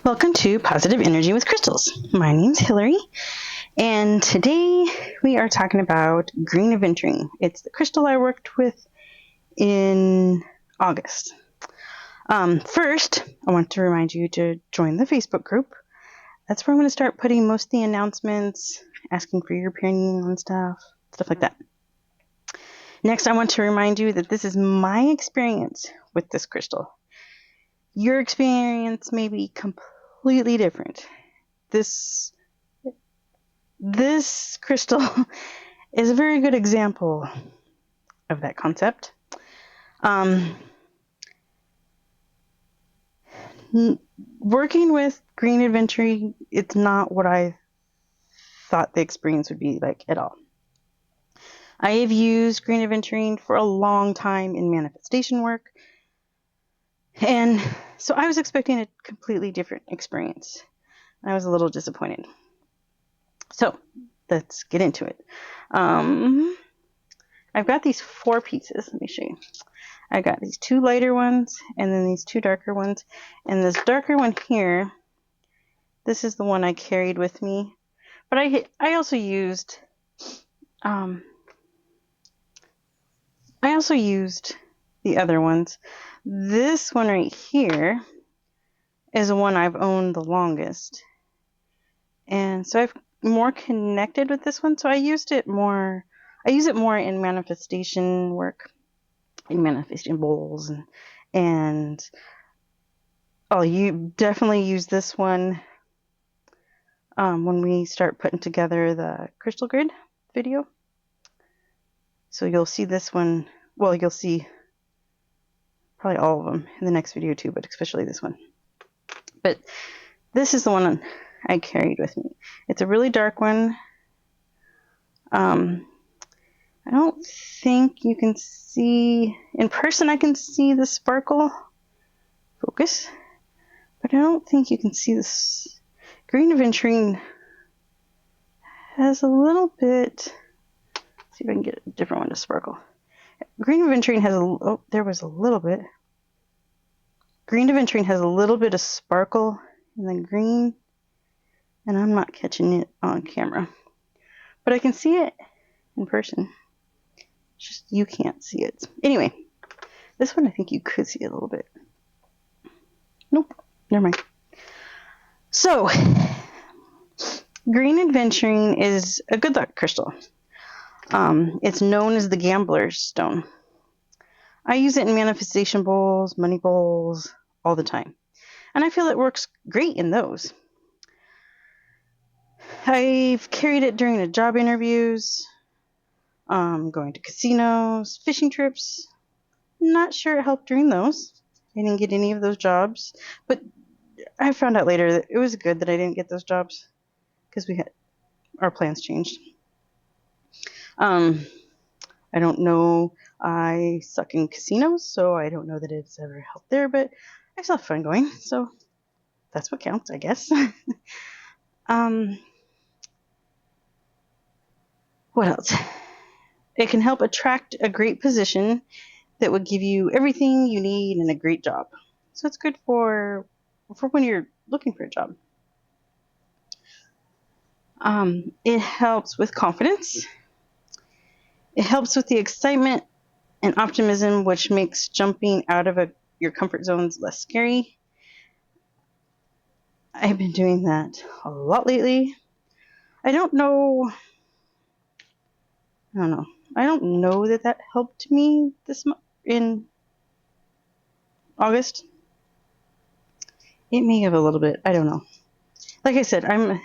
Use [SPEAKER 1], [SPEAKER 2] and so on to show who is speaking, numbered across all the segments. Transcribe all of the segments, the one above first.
[SPEAKER 1] Welcome to Positive Energy with Crystals. My name's Hillary, and today we are talking about green aventurine. It's the crystal I worked with in August. First, I want to remind you to join the Facebook group. That's where I'm going to start putting most of the announcements, asking for your opinion on stuff like that. Next, I want to remind you that this is my experience with this crystal. Your experience may be completely different. This crystal is a very good example of that concept. Working with green aventurine, it's not what I thought the experience would be like at all. I have used green aventurine for a long time in manifestation work, and so I was expecting a completely different experience. I was a little disappointed. So let's get into it. I've got these 4 pieces. Let me show you. I got these 2 lighter ones and then these 2 darker ones. And this darker one here, this is the one I carried with me. But I also used the other ones. This one right here is the one I've owned the longest. And so I've more connected with this one. So I use it more in manifestation work, in manifestation bowls, and I'll definitely use this one when we start putting together the crystal grid video. So you'll see this one, well, you'll see probably all of them in the next video too, but especially this one. But this is the one I carried with me. It's a really dark one. I don't think you can see, in person I can see the sparkle, focus, but I don't think you can see this. Green aventurine has a little bit, let's see if I can get a different one to sparkle. Green aventurine has there was a little bit. Green aventurine has a little bit of sparkle in the green, and I'm not catching it on camera. But I can see it in person. Just you can't see it. Anyway, this one I think you could see it a little bit. Nope, never mind. So, green aventurine is a good luck crystal. It's known as the gambler's stone. I use it in manifestation bowls, money bowls, all the time. And I feel it works great in those. I've carried it during the job interviews, going to casinos, fishing trips. Not sure it helped during those. I didn't get any of those jobs, but I found out later that it was good that I didn't get those jobs because our plans changed. I don't know. I suck in casinos, so I don't know that it's ever helped there, but I still have fun going, so that's what counts, I guess. What else? It can help attract a great position that would give you everything you need and a great job. So it's good for when you're looking for a job. It helps with confidence. It helps with the excitement and optimism, which makes jumping out of your comfort zones less scary. I've been doing that a lot lately. I don't know that helped me this month in August. It may have a little bit. I don't know. Like I said, I'm a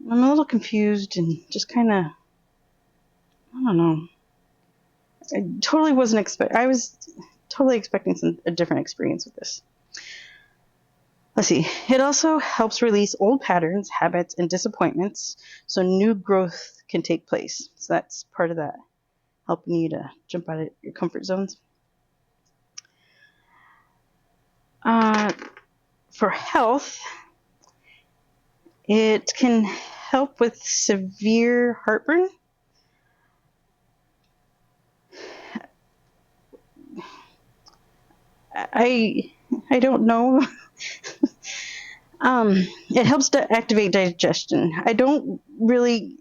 [SPEAKER 1] little confused and just kind of, I don't know. I totally wasn't I was totally expecting a different experience with this. Let's see. It also helps release old patterns, habits, and disappointments so new growth can take place. So that's part of that, helping you to jump out of your comfort zones. For health, it can help with severe heartburn. I don't know It helps to activate digestion. I didn't really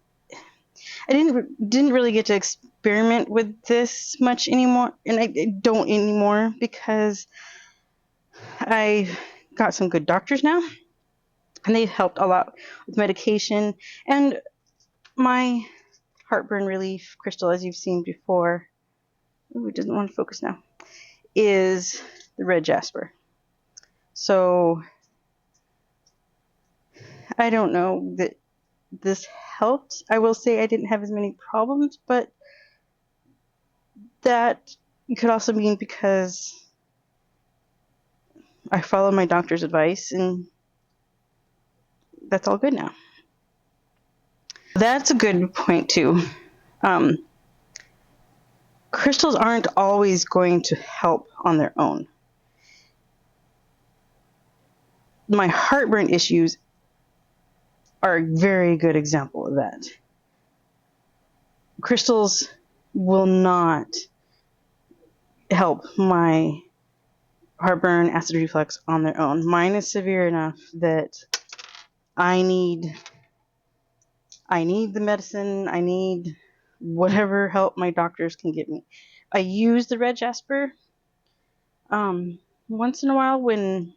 [SPEAKER 1] get to experiment with this much anymore, and I don't anymore because I got some good doctors now, and they've helped a lot with medication and my heartburn relief crystal, as you've seen before. Ooh, it doesn't want to focus now. Is the red jasper. So I don't know that this helped. I will say I didn't have as many problems, but that could also mean because I followed my doctor's advice, and that's all good now. That's a good point too. Crystals aren't always going to help on their own. My heartburn issues are a very good example of that. Crystals will not help my heartburn, acid reflux on their own. Mine is severe enough that I need the medicine. I need whatever help my doctors can give me. I use the red jasper once in a while when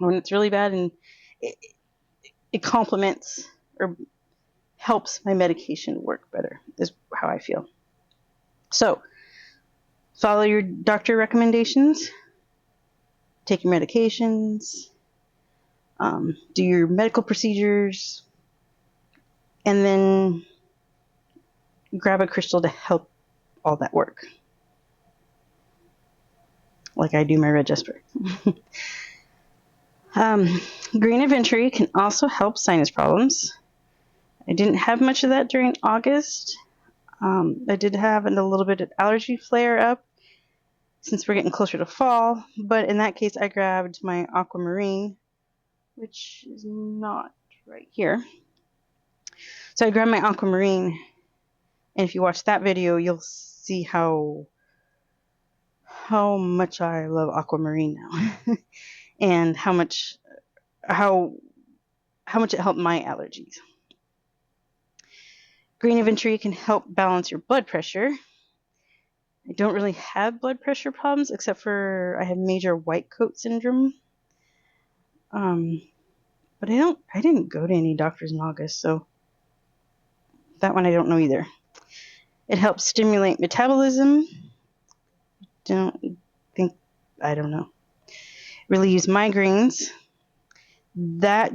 [SPEAKER 1] it's really bad, and it complements or helps my medication work better, is how I feel. So follow your doctor recommendations, take your medications, do your medical procedures, and then grab a crystal to help all that work. Like I do my red jasper. Green Aventurine can also help sinus problems. I didn't have much of that during August. I did have a little bit of allergy flare up since we're getting closer to fall, but in that case I grabbed my aquamarine, which is not right here. So I grabbed my aquamarine, and if you watch that video, you'll see how much I love aquamarine now, and how much it helped my allergies. Green Aventurine can help balance your blood pressure. I don't really have blood pressure problems, except for I have major white coat syndrome. But I didn't go to any doctors in August, so that one I don't know either. It helps stimulate metabolism. I don't know. Relieves migraines. That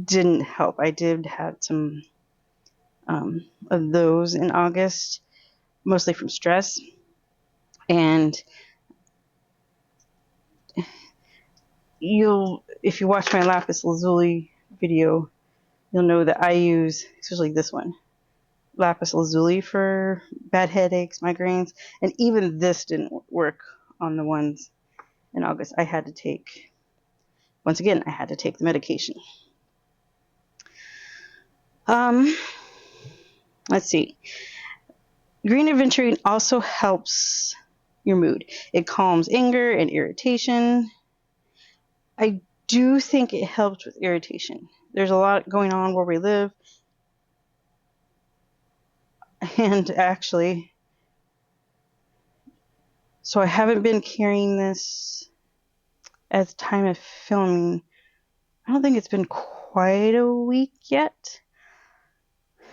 [SPEAKER 1] didn't help. I did have some of those in August, mostly from stress. And if you watch my lapis lazuli video, you'll know that I use, especially this one, lapis lazuli for bad headaches, migraines, and even this didn't work on the ones in August. I had to take the medication. Let's see. Green Aventurine also helps your mood. It calms anger and irritation. I do think it helps with irritation. There's a lot going on where we live. And actually, so I haven't been carrying this at the time of filming. I don't think it's been quite a week yet.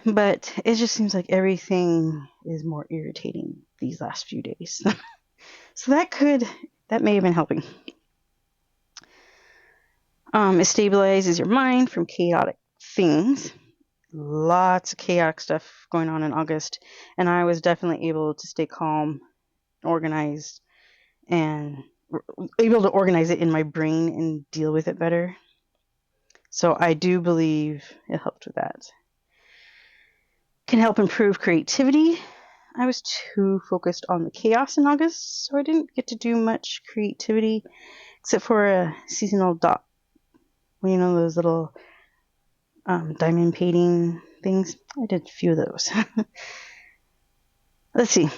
[SPEAKER 1] But it just seems like everything is more irritating these last few days. So that may have been helping. It stabilizes your mind from chaotic things. Lots of chaotic stuff going on in August, and I was definitely able to stay calm, organized, and able to organize it in my brain and deal with it better. So I do believe it helped with that. Can help improve creativity. I was too focused on the chaos in August, so I didn't get to do much creativity except for a seasonal dot. You know, those little diamond painting things. I did a few of those. Let's see.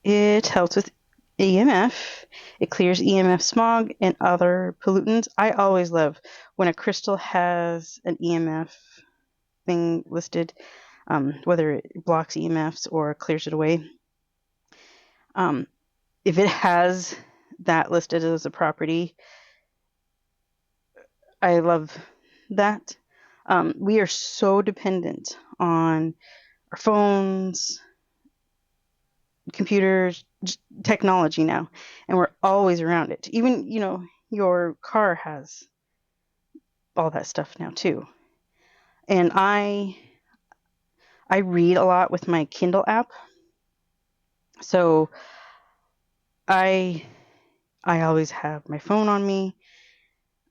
[SPEAKER 1] It helps with EMF. It clears EMF smog and other pollutants. I always love when a crystal has an EMF thing listed, whether it blocks EMFs or clears it away. If it has that listed as a property, I love that. We are so dependent on our phones, computers, technology now, and we're always around it. Even, your car has all that stuff now too. And I read a lot with my Kindle app. So I always have my phone on me.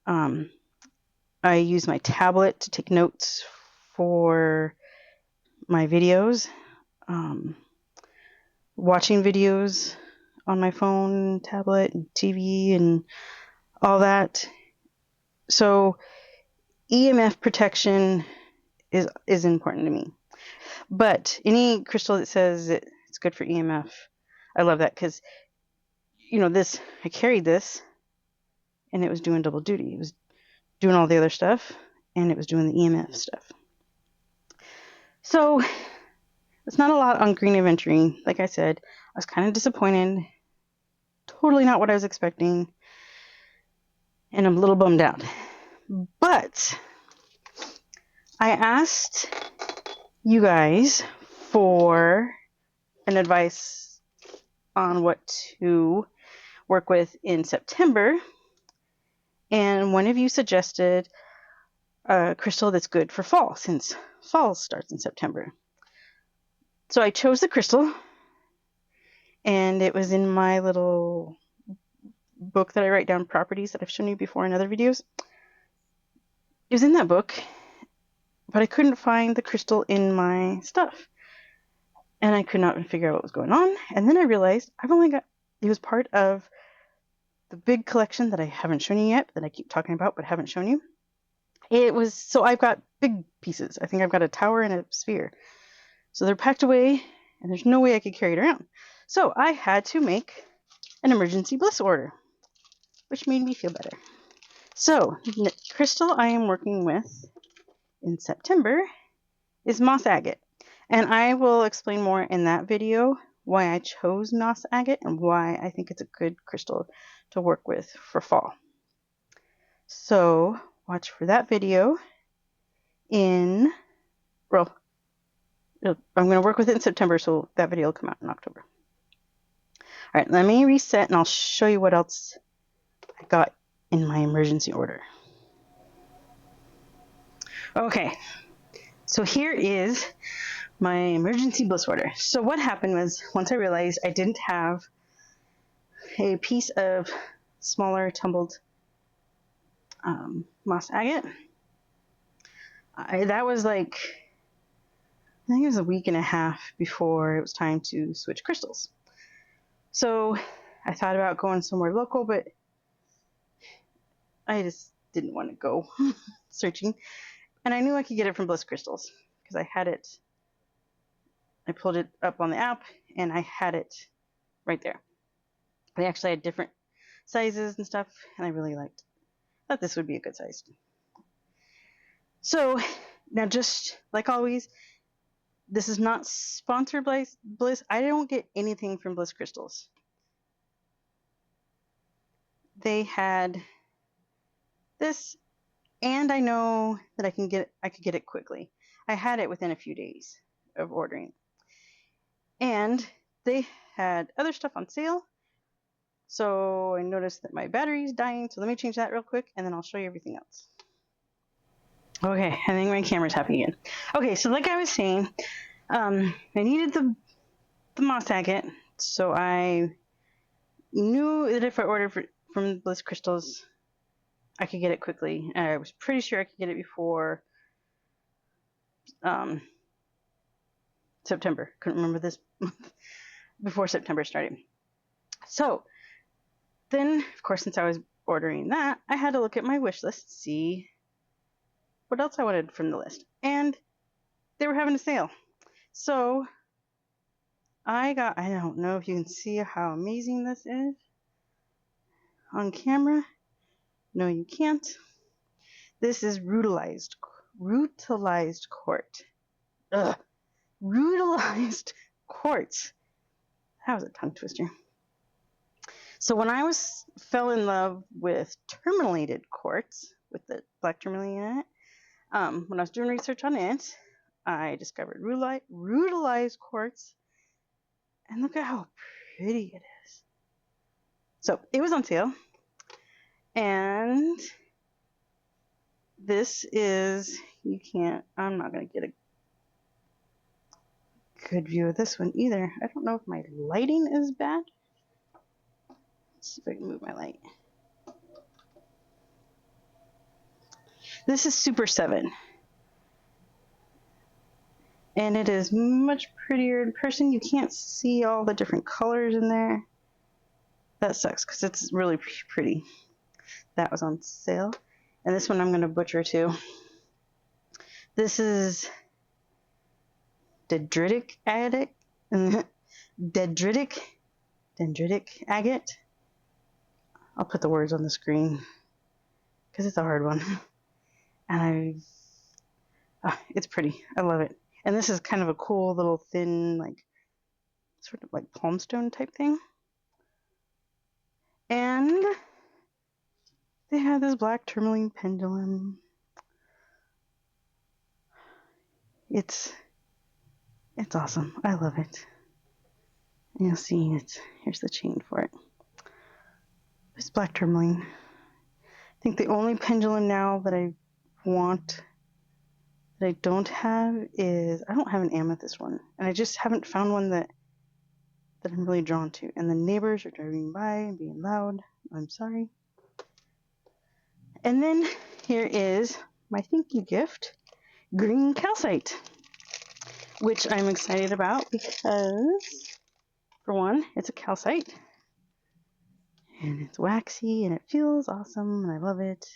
[SPEAKER 1] I use my tablet to take notes for my videos. Watching videos on my phone, tablet, and TV, and all that. So EMF protection is important to me. But any crystal that says it's good for EMF, I love that, because I carried this and it was doing double duty. It was doing all the other stuff and it was doing the EMF stuff. So it's not a lot on green aventurine. Like I said, I was kind of disappointed. Totally not what I was expecting. And I'm a little bummed out. But I asked you guys for an advice on what to work with in September. And one of you suggested a crystal that's good for fall, since fall starts in September. So I chose the crystal, and it was in my little book that I write down properties that I've shown you before in other videos. It was in that book, but I couldn't find the crystal in my stuff. And I could not figure out what was going on. And then I realized it was part of the big collection that I haven't shown you yet, that I keep talking about but haven't shown you. So I've got big pieces. I think I've got a tower and a sphere. So they're packed away, and there's no way I could carry it around. So I had to make an emergency bliss order, which made me feel better. So the crystal I am working with in September is moss agate. And I will explain more in that video why I chose moss agate and why I think it's a good crystal to work with for fall. So watch for that video I'm going to work with it in September, so that video will come out in October. All right, let me reset and I'll show you what else I got in my emergency order. Okay, so here is my emergency bliss order. So what happened was, once I realized I didn't have a piece of smaller tumbled moss agate, that was like, I think it was a week and a half before it was time to switch crystals. So I thought about going somewhere local, but I just didn't want to go searching. And I knew I could get it from Bliss Crystals because I had it. I pulled it up on the app and I had it right there. They actually had different sizes and stuff, and I really thought this would be a good size. So now, just like always, this is not sponsored by Bliss. I don't get anything from Bliss Crystals. They had this, and I know that I could get it quickly. I had it within a few days of ordering. And they had other stuff on sale. So I noticed that my battery's dying, so let me change that real quick, and then I'll show you everything else. Okay, I think my camera's happy again. Okay, so like I was saying, I needed the moss agate, so I knew that if I ordered from Bliss Crystals, I could get it quickly. I was pretty sure I could get it before September. Couldn't remember this month. Before September started. So then, of course, since I was ordering that, I had to look at my wish list, see what else I wanted from the list. And they were having a sale. So I don't know if you can see how amazing this is on camera. No, you can't. This is rutilized quartz. Ugh. Rutilized quartz. That was a tongue twister. So when I fell in love with tourmalated quartz, with the black tourmaline in it, when I was doing research on it, I discovered rutilized quartz, and look at how pretty it is. So it was on sale, and this is, I'm not going to get a good view of this one either. I don't know if my lighting is bad. Let's see if I can move my light. This is Super 7. And it is much prettier in person. You can't see all the different colors in there. That sucks because it's really pretty. That was on sale. And this one I'm going to butcher too. This is dendritic agate. Dendritic agate. I'll put the words on the screen because it's a hard one. And it's pretty. I love it. And this is kind of a cool little thin, like, sort of like palm stone type thing. And they have this black tourmaline pendulum. It's awesome. I love it. You'll see it. Here's the chain for it. It's black tourmaline. I think the only pendulum now that I want that I don't have is, I don't have an amethyst one. And I just haven't found one that I'm really drawn to. And the neighbors are driving by and being loud. I'm sorry. And then here is my thank you gift, green calcite, which I'm excited about because, for one, it's a calcite. And it's waxy and it feels awesome and I love it.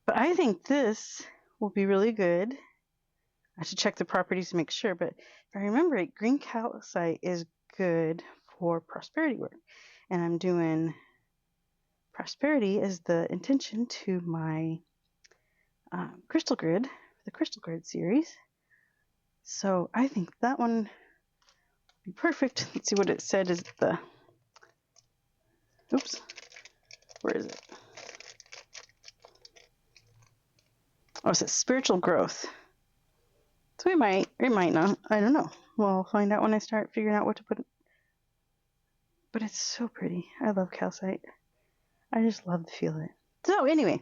[SPEAKER 1] But I think this will be really good. I should check the properties to make sure, but if I remember it, green calcite is good for prosperity work. And I'm doing prosperity as the intention to my crystal grid, the crystal grid series. So I think that one would be perfect. Let's see what it said is the, oops, where is it? Oh, it says spiritual growth. So it might not. I don't know. We'll find out when I start figuring out what to put. But it's so pretty. I love calcite. I just love to feel it. So anyway,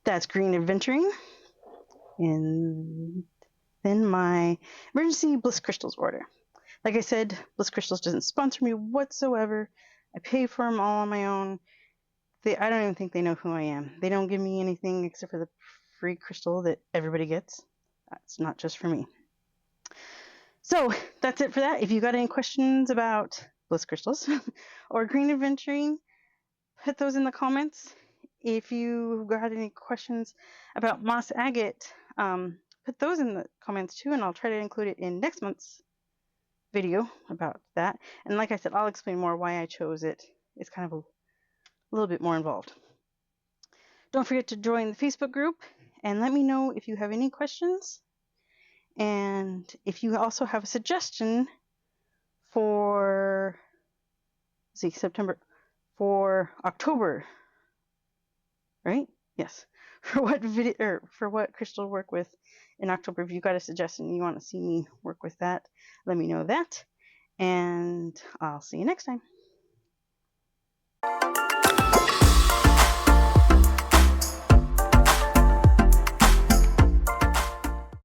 [SPEAKER 1] that's green aventurine. And then my emergency Bliss Crystals order. Like I said, Bliss Crystals doesn't sponsor me whatsoever. I pay for them all on my own. I don't even think they know who I am. They don't give me anything except for the free crystal that everybody gets. That's not just for me. So that's it for that. If you got any questions about Bliss Crystals or green aventurine, put those in the comments. If you got any questions about moss agate, put those in the comments too, and I'll try to include it in next month's video about that. And like I said, I'll explain more why I chose it. It's kind of a little bit more involved. Don't forget to join the Facebook group and let me know if you have any questions. And if you also have a suggestion for, October, right? Yes. For what video or for what crystal to work with in October, if you got a suggestion and you want to see me work with that, let me know that. And I'll see you next time.